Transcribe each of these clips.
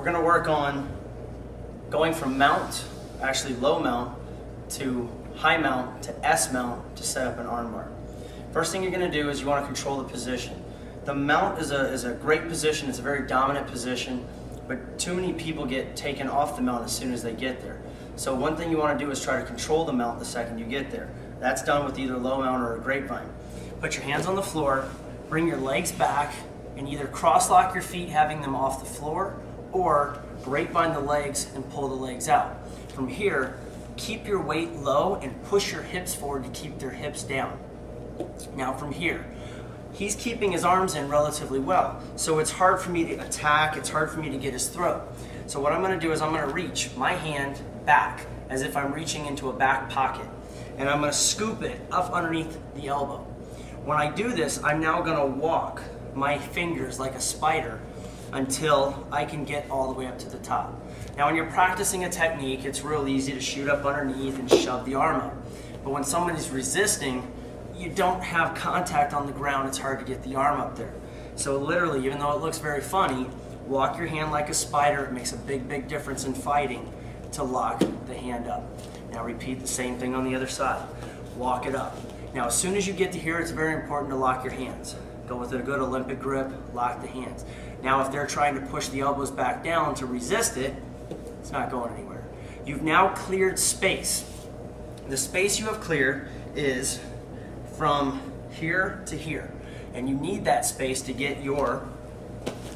We're going to work on going from mount, actually low mount, to high mount, to S mount, to set up an armbar. First thing you're going to do is you want to control the position. The mount is a great position, it's a very dominant position, but too many people get taken off the mount as soon as they get there. So one thing you want to do is try to control the mount the second you get there. That's done with either low mount or a grapevine. Put your hands on the floor, bring your legs back, and either cross-lock your feet having them off the floor, or grapevine the legs and pull the legs out. From here, keep your weight low and push your hips forward to keep their hips down. Now from here, he's keeping his arms in relatively well, so it's hard for me to attack, it's hard for me to get his throat. So what I'm going to do is I'm going to reach my hand back as if I'm reaching into a back pocket, and I'm going to scoop it up underneath the elbow. When I do this, I'm now going to walk my fingers like a spider until I can get all the way up to the top. Now when you're practicing a technique, it's real easy to shoot up underneath and shove the arm up. But when somebody's resisting, you don't have contact on the ground, it's hard to get the arm up there. So literally, even though it looks very funny, walk your hand like a spider. It makes a big difference in fighting to lock the hand up. Now repeat the same thing on the other side. Walk it up. Now as soon as you get to here, it's very important to lock your hands. Go with a good Olympic grip, lock the hands. Now if they're trying to push the elbows back down to resist it, it's not going anywhere. You've now cleared space. The space you have cleared is from here to here, and you need that space to get your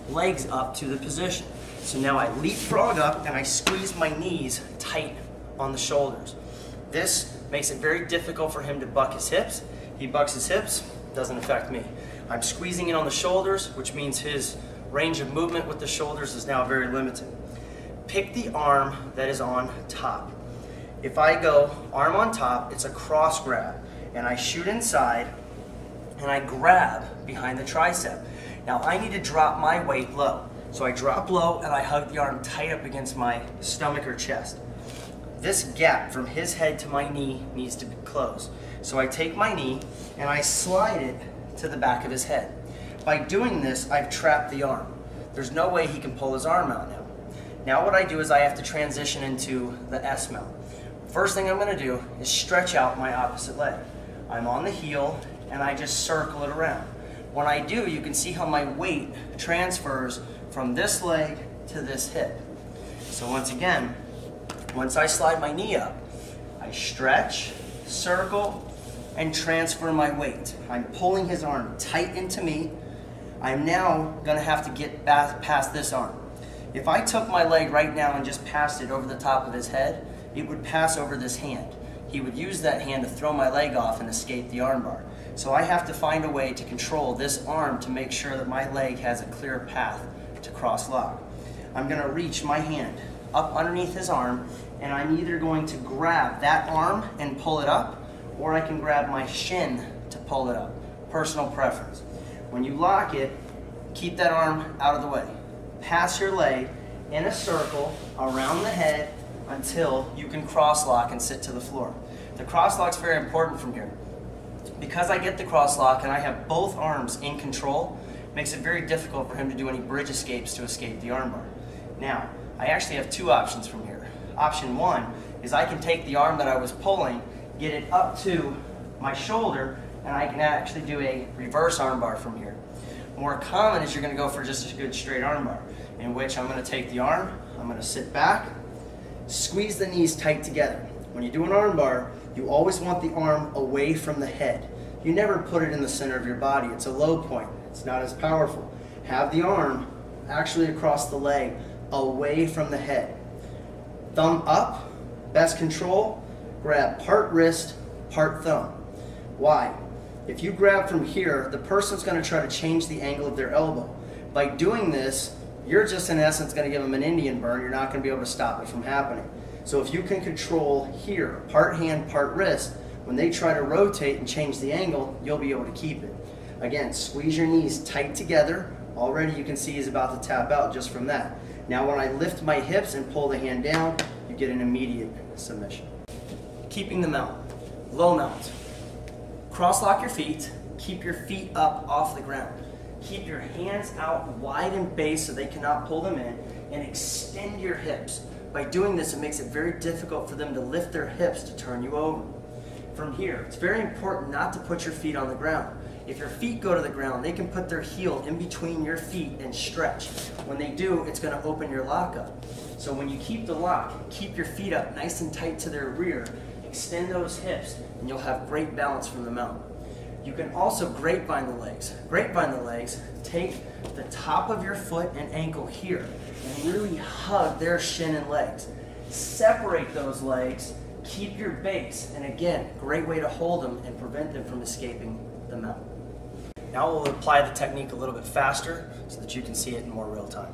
legs up to the position. So now I leapfrog up and I squeeze my knees tight on the shoulders. This makes it very difficult for him to buck his hips. He bucks his hips, doesn't affect me. I'm squeezing in on the shoulders, which means his range of movement with the shoulders is now very limited. Pick the arm that is on top. If I go arm on top, it's a cross grab, and I shoot inside and I grab behind the tricep. Now I need to drop my weight low. So I drop low and I hug the arm tight up against my stomach or chest. This gap from his head to my knee needs to be closed. So I take my knee and I slide it to the back of his head. By doing this, I've trapped the arm. There's no way he can pull his arm out now. Now what I do is I have to transition into the S mount. First thing I'm going to do is stretch out my opposite leg. I'm on the heel and I just circle it around. When I do, you can see how my weight transfers from this leg to this hip. So once again, once I slide my knee up, I stretch, circle, and transfer my weight. I'm pulling his arm tight into me. I'm now going to have to get past this arm. If I took my leg right now and just passed it over the top of his head, it would pass over this hand. He would use that hand to throw my leg off and escape the armbar. So I have to find a way to control this arm to make sure that my leg has a clear path to cross lock. I'm going to reach my hand up underneath his arm, and I'm either going to grab that arm and pull it up, or I can grab my shin to pull it up. Personal preference. When you lock it, keep that arm out of the way. Pass your leg in a circle around the head until you can cross lock and sit to the floor. The cross lock is very important from here. Because I get the cross lock and I have both arms in control, it makes it very difficult for him to do any bridge escapes to escape the armbar. Now, I actually have two options from here. Option one is I can take the arm that I was pulling, get it up to my shoulder, and I can actually do a reverse armbar from here. More common is you're going to go for just a good straight armbar, in which I'm going to take the arm, I'm going to sit back, squeeze the knees tight together. When you do an armbar, you always want the arm away from the head. You never put it in the center of your body. It's a low point. It's not as powerful. Have the arm actually across the leg, away from the head. Thumb up, best control, grab part wrist, part thumb. Why? If you grab from here, the person's going to try to change the angle of their elbow. By doing this, you're just in essence going to give them an Indian burn. You're not going to be able to stop it from happening. So if you can control here, part hand, part wrist, when they try to rotate and change the angle, you'll be able to keep it. Again, squeeze your knees tight together. Already you can see he's about to tap out just from that. Now when I lift my hips and pull the hand down, you get an immediate submission. Keeping the mount, low mount. Cross lock your feet, keep your feet up off the ground. Keep your hands out wide in base so they cannot pull them in. and extend your hips. By doing this, it makes it very difficult for them to lift their hips to turn you over. From here, it's very important not to put your feet on the ground. If your feet go to the ground, they can put their heel in between your feet and stretch. When they do, it's going to open your lock up. So when you keep the lock, keep your feet up nice and tight to their rear, extend those hips, and you'll have great balance from the mount. You can also grapevine the legs. Grapevine the legs, take the top of your foot and ankle here, and really hug their shin and legs. Separate those legs, keep your base, and again, great way to hold them and prevent them from escaping the mount. Now we'll apply the technique a little bit faster so that you can see it in more real time.